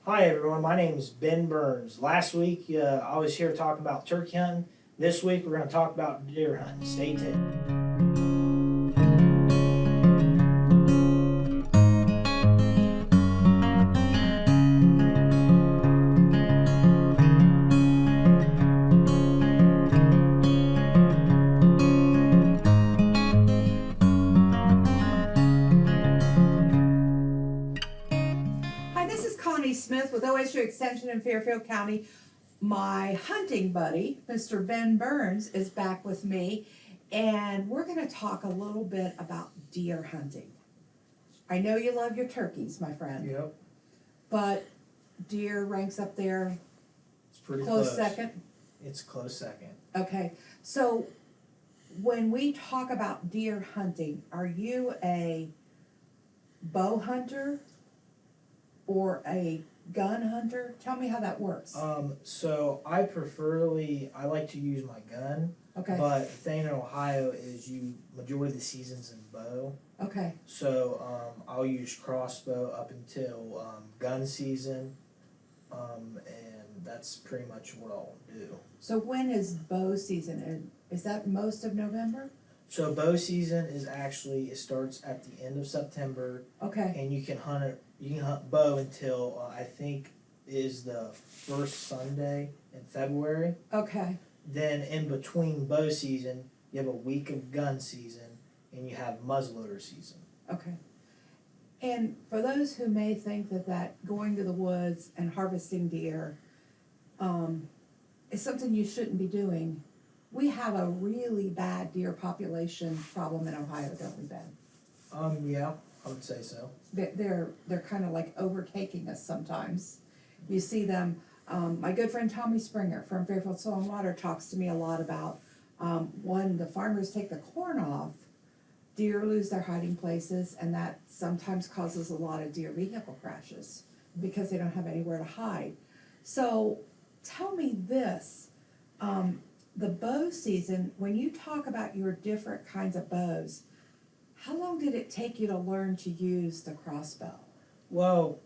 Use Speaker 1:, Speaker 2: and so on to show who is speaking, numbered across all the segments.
Speaker 1: Hi everyone, my name is Ben Burns. Last week I was here talking about turkey hunting. This week we're going to talk about deer hunting. Stay tuned.
Speaker 2: Hi, this is Connie Smith with OSU Extension in Fairfield County. My hunting buddy, Mr. Ben Burns, is back with me, and we're going to talk a little bit about deer hunting. I know you love your turkeys, my friend,
Speaker 1: Yep,
Speaker 2: but deer ranks up there
Speaker 1: it's pretty
Speaker 2: close second.
Speaker 1: It's close second.
Speaker 2: Okay, so when we talk about deer hunting, are you a bow hunter or a gun hunter? Tell me how that works.
Speaker 1: So I like to use my gun.
Speaker 2: Okay.
Speaker 1: But the thing in Ohio is majority of the season's in bow.
Speaker 2: Okay.
Speaker 1: So I'll use crossbow up until gun season, and that's pretty much what I'll do.
Speaker 2: So when is bow season? And is that most of November?
Speaker 1: So bow season it starts at the end of September,
Speaker 2: Okay.
Speaker 1: and you can hunt bow until I think is the first Sunday in February.
Speaker 2: Okay.
Speaker 1: Then in between bow season, you have a week of gun season, and you have muzzleloader season.
Speaker 2: Okay. And for those who may think that going to the woods and harvesting deer is something you shouldn't be doing, we have a really bad deer population problem in Ohio, don't we, Ben?
Speaker 1: Yeah, I would say so.
Speaker 2: They're kind of like overtaking us sometimes. You see them. My good friend Tommy Springer from Fairfield Soil and Water talks to me a lot about when the farmers take the corn off, deer lose their hiding places, and that sometimes causes a lot of deer vehicle crashes because they don't have anywhere to hide. So tell me this, the bow season, when you talk about your different kinds of bows, how long did it take you to learn to use the crossbow?
Speaker 1: Well,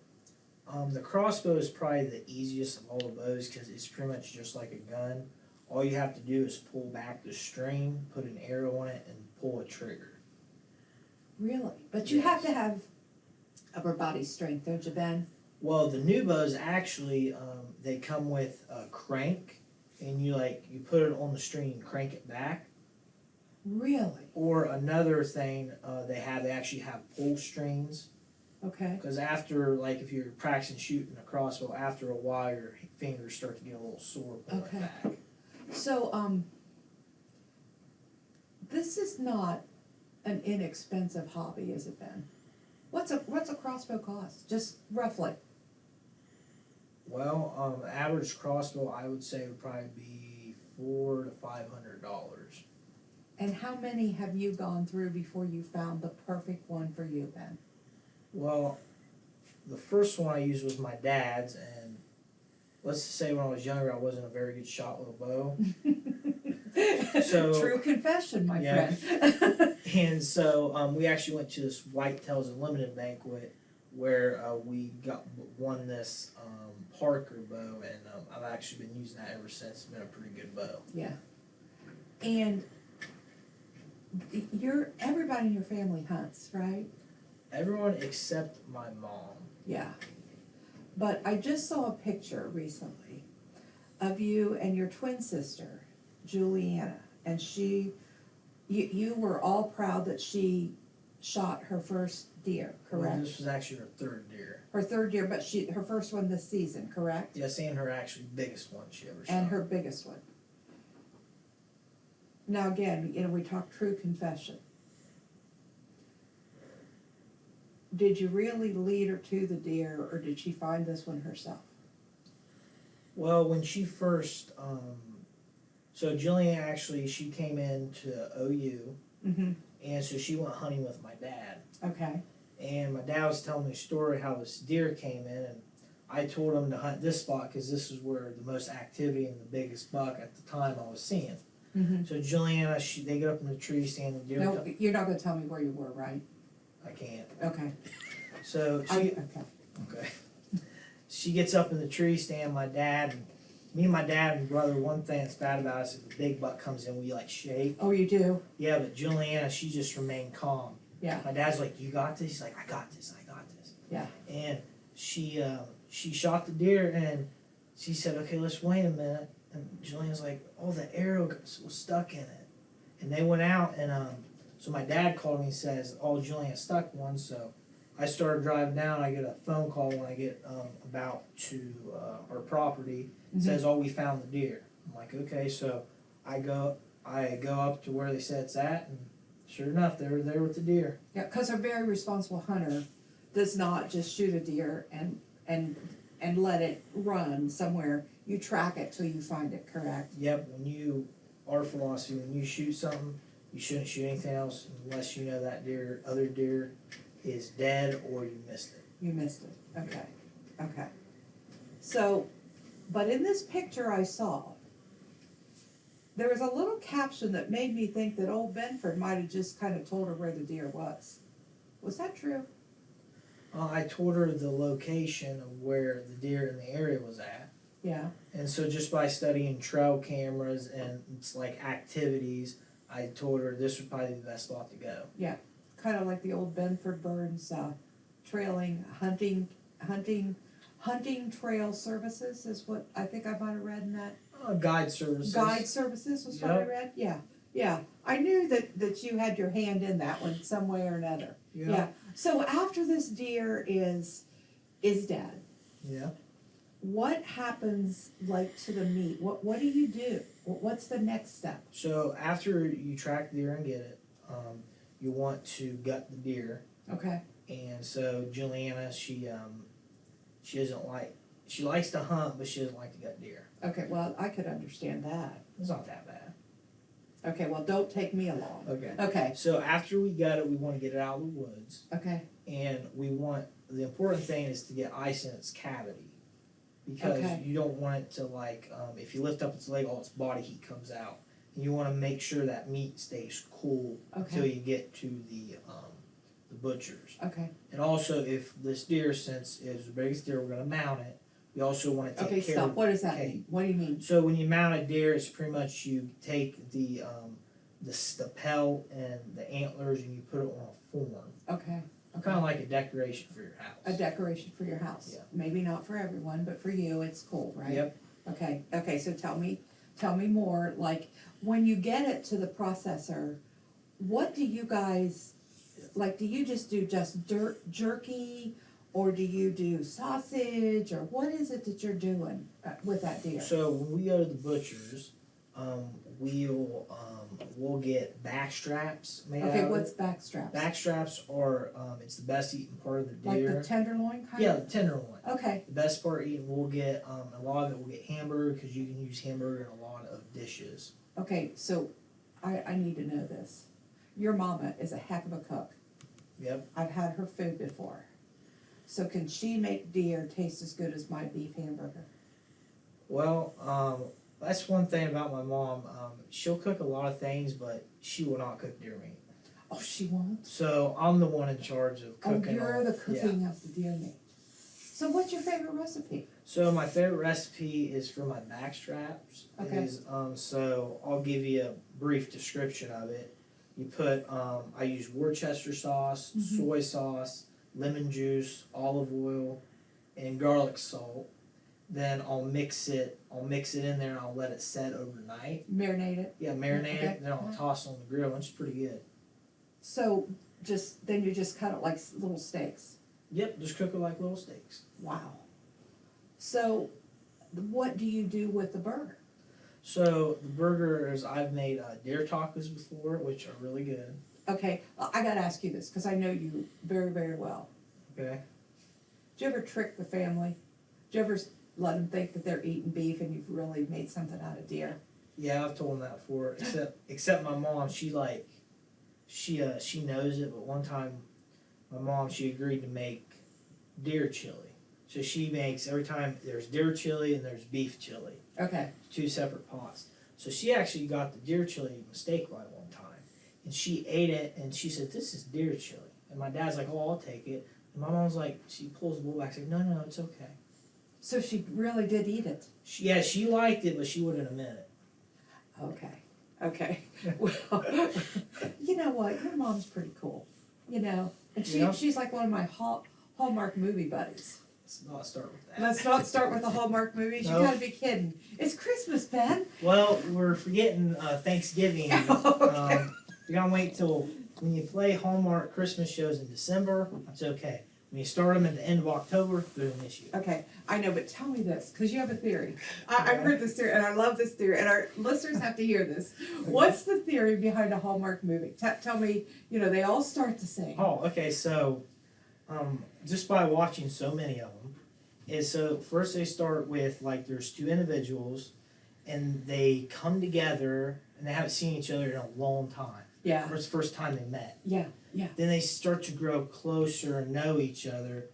Speaker 1: the crossbow is probably the easiest of all the bows because it's pretty much just like a gun. All you have to do is pull back the string, put an arrow on it, and pull a trigger.
Speaker 2: Really? But you have to have upper body strength, don't you, Ben?
Speaker 1: Well, the new bows actually, they come with a crank, and you put it on the string and crank it back.
Speaker 2: Really?
Speaker 1: Or another thing they actually have pull strings.
Speaker 2: Okay.
Speaker 1: Because after, if you're practicing shooting a crossbow, after a while your fingers start to get a little sore pulling it back.
Speaker 2: So, this is not an inexpensive hobby, is it, Ben? What's a crossbow cost, just roughly?
Speaker 1: Well, average crossbow I would say would probably be $400 to $500.
Speaker 2: And how many have you gone through before you found the perfect one for you, Ben?
Speaker 1: Well, the first one I used was my dad's, and let's just say when I was younger I wasn't a very good shot with a bow. So
Speaker 2: true confession, my friend.
Speaker 1: And so we actually went to this Whitetails Unlimited banquet where we won this Parker bow, and I've actually been using that ever since. It's been a pretty good bow.
Speaker 2: Yeah. And everybody in your family hunts, right?
Speaker 1: Everyone except my mom.
Speaker 2: Yeah. But I just saw a picture recently of you and your twin sister, Juliana, and you were all proud that she shot her first deer, correct?
Speaker 1: Well, this was actually her third deer.
Speaker 2: Her third deer, but her first one this season, correct?
Speaker 1: Yes, and her actually biggest one she ever shot.
Speaker 2: And her biggest one. Now again, we talk true confession. Did you really lead her to the deer, or did she find this one herself?
Speaker 1: Well, when she first, so Jillian actually, she came into OU, and so she went hunting with my dad.
Speaker 2: Okay.
Speaker 1: And my dad was telling me a story how this deer came in, and I told him to hunt this spot because this is where the most activity and the biggest buck at the time I was seeing. So Juliana, they get up in the tree stand. The deer.
Speaker 2: No, you're not going to tell me where you were, right?
Speaker 1: I can't.
Speaker 2: Okay.
Speaker 1: So
Speaker 2: Okay.
Speaker 1: okay. she gets up in the tree stand, me and my dad and brother, one thing that's bad about us, if a big buck comes in, we like shake.
Speaker 2: Oh, you do?
Speaker 1: Yeah, but Juliana, she just remained calm.
Speaker 2: Yeah.
Speaker 1: My dad's like, you got this? He's like, I got this.
Speaker 2: Yeah.
Speaker 1: And she shot the deer, and she said, okay, let's wait a minute. And Juliana's like, oh, the arrow was stuck in it. And they went out, and so my dad called me and says, oh, Juliana stuck one. So I started driving down. I get a phone call when I get about to our property. It says, oh, we found the deer. I'm like, okay. So I go up to where they said it's at, and sure enough, they were there with the deer.
Speaker 2: Yeah, because a very responsible hunter does not just shoot a deer and let it run somewhere. You track it till you find it, correct?
Speaker 1: Yep. Our philosophy, when you shoot something, you shouldn't shoot anything else unless you know that other deer is dead or you missed it.
Speaker 2: You missed it. Okay. Okay. So, but in this picture I saw, there was a little caption that made me think that old Benford might have just kind of told her where the deer was. Was that true?
Speaker 1: I told her the location of where the deer in the area was at.
Speaker 2: Yeah.
Speaker 1: And so just by studying trail cameras and it's like activities, I told her this would probably be the best spot to go.
Speaker 2: Yeah. Kind of like the old Benford Burns trailing, hunting trail services is what I think I might have read in that.
Speaker 1: Guide services.
Speaker 2: Guide services was what I read? Yeah. Yeah. I knew that you had your hand in that one some way or another.
Speaker 1: Yeah.
Speaker 2: Yeah. So after this deer is dead,
Speaker 1: Yeah.
Speaker 2: what happens like to the meat? What do you do? What's the next step?
Speaker 1: So after you track the deer and get it, you want to gut the deer.
Speaker 2: Okay.
Speaker 1: And so Juliana, she likes to hunt, but she doesn't like to gut deer.
Speaker 2: Okay, well, I could understand that.
Speaker 1: It's not that bad.
Speaker 2: Okay, well, don't take me along.
Speaker 1: Okay.
Speaker 2: Okay.
Speaker 1: So after we gut it, we want to get it out of the woods.
Speaker 2: Okay.
Speaker 1: And the important thing is to get ice in its cavity. Because you don't want it to if you lift up its leg, all its body heat comes out. And you want to make sure that meat stays cool until you get to the butchers.
Speaker 2: Okay.
Speaker 1: And also, if this deer, since it's the biggest deer, we're going to mount it, we also want to take care
Speaker 2: stop.
Speaker 1: of.
Speaker 2: What does that mean? What do you mean?
Speaker 1: So when you mount a deer, it's pretty much you take the pelt and the antlers and you put it on a form.
Speaker 2: Okay.
Speaker 1: Kind of like a decoration for your house.
Speaker 2: A decoration for your house.
Speaker 1: Yeah.
Speaker 2: Maybe not for everyone, but for you, it's cool, right?
Speaker 1: Yep.
Speaker 2: Okay. Okay. So tell me more. Like when you get it to the processor, what do you guys like? Do you just do jerky, or do you do sausage, or what is it that you're doing with that deer?
Speaker 1: So when we go to the butchers, we'll get back straps made out of it.
Speaker 2: Okay, what's back straps?
Speaker 1: Back straps are it's the best eating part of the deer.
Speaker 2: Like the tenderloin kind
Speaker 1: Yeah,
Speaker 2: of?
Speaker 1: the tenderloin.
Speaker 2: Okay.
Speaker 1: The best part eating, we'll get a lot of it. We'll get hamburger because you can use hamburger in a lot of dishes.
Speaker 2: Okay, so I need to know this. Your mama is a heck of a cook.
Speaker 1: Yep.
Speaker 2: I've had her food before. So can she make deer taste as good as my beef hamburger?
Speaker 1: Well, that's one thing about my mom. She'll cook a lot of things, but she will not cook deer meat.
Speaker 2: Oh, she won't?
Speaker 1: So I'm the one in charge of cooking.
Speaker 2: Oh, you're the cooking of the deer meat. So what's your favorite recipe?
Speaker 1: So my favorite recipe is for my back straps.
Speaker 2: Okay.
Speaker 1: So I'll give you a brief description of it. You put, I use Worcester sauce, soy sauce, lemon juice, olive oil, and garlic salt. Then I'll mix it in there and I'll let it set overnight.
Speaker 2: Marinate it?
Speaker 1: Yeah, marinate it, then I'll toss it on the grill, and it's pretty good.
Speaker 2: So then you just cut it like little steaks?
Speaker 1: Yep, just cook it like little steaks.
Speaker 2: Wow. So what do you do with the burger?
Speaker 1: So the burgers, I've made deer tacos before, which are really good.
Speaker 2: Okay, I gotta ask you this, because I know you very, very well.
Speaker 1: Okay.
Speaker 2: Do you ever trick the family? Do you ever let them think that they're eating beef and you've really made something out of deer?
Speaker 1: Yeah, I've told them that before. Except my mom, she knows it. But one time, my mom, she agreed to make deer chili. So she makes, every time there's deer chili and there's beef chili.
Speaker 2: Okay.
Speaker 1: 2 separate pots. So she actually got the deer chili mistake right one time. And she ate it and she said, "This is deer chili." And my dad's like, "Oh, I'll take it." And my mom's like, she pulls the bowl back, she's like, "No, it's okay."
Speaker 2: So she really did eat it.
Speaker 1: Yeah, she liked it, but she wouldn't admit it.
Speaker 2: Okay. Well, you know what? Your mom's pretty cool. You know, and
Speaker 1: Yeah.
Speaker 2: she's like one of my Hallmark movie buddies.
Speaker 1: Let's not start with that.
Speaker 2: Let's not start with the Hallmark movies.
Speaker 1: Nope.
Speaker 2: You gotta be kidding. It's Christmas, Ben.
Speaker 1: Well, we're forgetting Thanksgiving.
Speaker 2: Okay.
Speaker 1: You gotta wait till when you play Hallmark Christmas shows in December. That's okay. When you start them at the end of October, there's an issue.
Speaker 2: Okay, I know, but tell me this, because you have a theory. I've heard this theory, and I love this theory, and our listeners have to hear this. What's the theory behind a Hallmark movie? Tell me, you know, they all start the same.
Speaker 1: Oh, okay. So, just by watching so many of them, is so first they start with like there's two individuals, and they come together, and they haven't seen each other in a long time.
Speaker 2: Yeah.
Speaker 1: Or it's the first time they met.
Speaker 2: Yeah.
Speaker 1: Then they start to grow closer and know each other.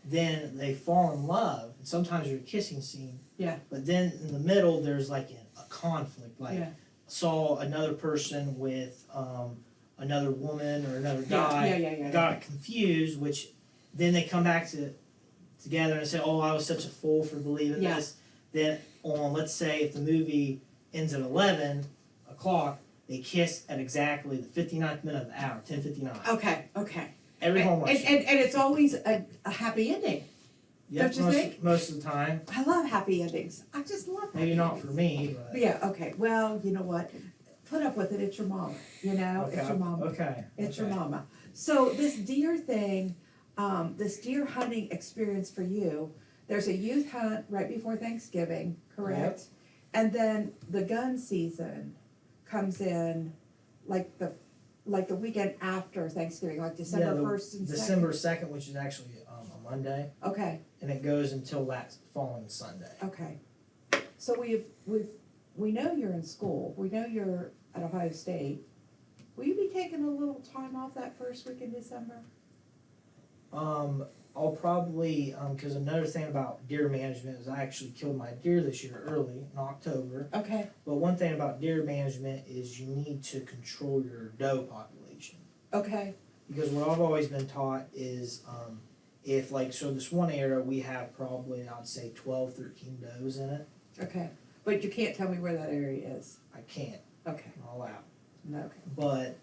Speaker 1: Then they fall in love. And sometimes there's a kissing scene.
Speaker 2: Yeah.
Speaker 1: But then in the middle, there's like a conflict. Like,
Speaker 2: Yeah.
Speaker 1: saw another person with another woman or another guy.
Speaker 2: Yeah.
Speaker 1: Got confused, which then they come back together and say, oh, I was such a fool for believing
Speaker 2: Yeah.
Speaker 1: this. Then let's say if the movie ends at 11 o'clock, they kiss at exactly the 59th minute of the hour, 10:59.
Speaker 2: Okay.
Speaker 1: Every Hallmark show.
Speaker 2: And it's always a happy ending.
Speaker 1: Yep,
Speaker 2: don't you think?
Speaker 1: Most of the time.
Speaker 2: I love happy endings. I just love happy
Speaker 1: Maybe not for
Speaker 2: endings.
Speaker 1: me,
Speaker 2: But
Speaker 1: but
Speaker 2: yeah, okay. Well, you know what? Put up with it. It's your mama. You know,
Speaker 1: okay.
Speaker 2: it's your mama.
Speaker 1: Okay.
Speaker 2: It's
Speaker 1: okay.
Speaker 2: your mama. So this deer thing, this deer hunting experience for you, there's a youth hunt right before Thanksgiving, correct?
Speaker 1: Yep.
Speaker 2: And then the gun season comes in like the weekend after Thanksgiving, like December 1st and 2nd.
Speaker 1: December 2nd, which is actually a Monday,
Speaker 2: Okay,
Speaker 1: and it goes until that following Sunday.
Speaker 2: okay. So we know you're in school. We know you're at Ohio State. Will you be taking a little time off that first week in December?
Speaker 1: I'll probably, because another thing about deer management is I actually killed my deer this year early in October.
Speaker 2: Okay.
Speaker 1: But one thing about deer management is you need to control your doe population.
Speaker 2: Okay.
Speaker 1: Because what I've always been taught is if so this one area we have probably I'd say 12, 13 does in it.
Speaker 2: Okay. But you can't tell me where that area is.
Speaker 1: I can't.
Speaker 2: Okay.
Speaker 1: All out.
Speaker 2: Okay.
Speaker 1: But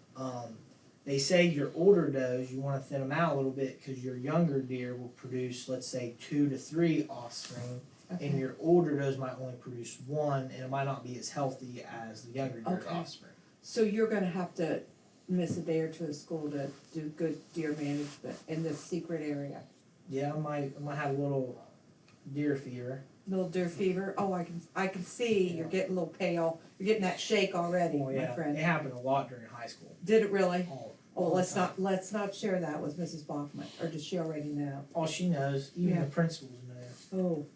Speaker 1: they say your older does you want to thin them out a little bit because your younger deer will produce, let's say, 2 to 3 offspring,
Speaker 2: Okay.
Speaker 1: and your older does might only produce 1, and it might not be as healthy as the younger deer's
Speaker 2: Okay.
Speaker 1: offspring.
Speaker 2: So you're gonna have to miss a day or two of school to do good deer management in this secret area.
Speaker 1: Yeah, I might have a little deer fever.
Speaker 2: Little deer fever. Oh, I can see you're getting a little pale. You're getting that shake already,
Speaker 1: Oh yeah,
Speaker 2: my friend.
Speaker 1: it happened a lot during high school.
Speaker 2: Did it really?
Speaker 1: All
Speaker 2: Oh,
Speaker 1: the
Speaker 2: let's
Speaker 1: time.
Speaker 2: not share that with Mrs. Bachman, or does she already know?
Speaker 1: All she knows, even
Speaker 2: Yeah.
Speaker 1: the principals know.
Speaker 2: Oh,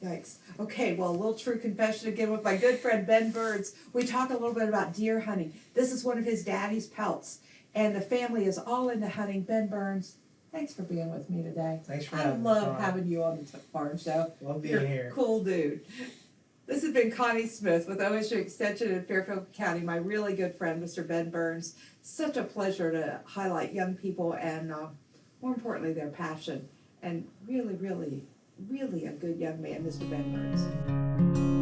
Speaker 2: yikes. Okay, well, a little true confession again with my good friend Ben Birds. We talk a little bit about deer hunting. This is one of his daddy's pelts, and the family is all into hunting. Ben Burns, thanks for being with me today.
Speaker 1: Thanks for
Speaker 2: I
Speaker 1: having me.
Speaker 2: love
Speaker 1: Connie.
Speaker 2: having you on the farm show.
Speaker 1: Love being
Speaker 2: You're a
Speaker 1: here.
Speaker 2: cool dude. This has been Connie Smith with OSU Extension in Fairfield County, my really good friend, Mr. Ben Burns. Such a pleasure to highlight young people and, more importantly, their passion. And really, really, really a good young man, Mr. Ben Burns.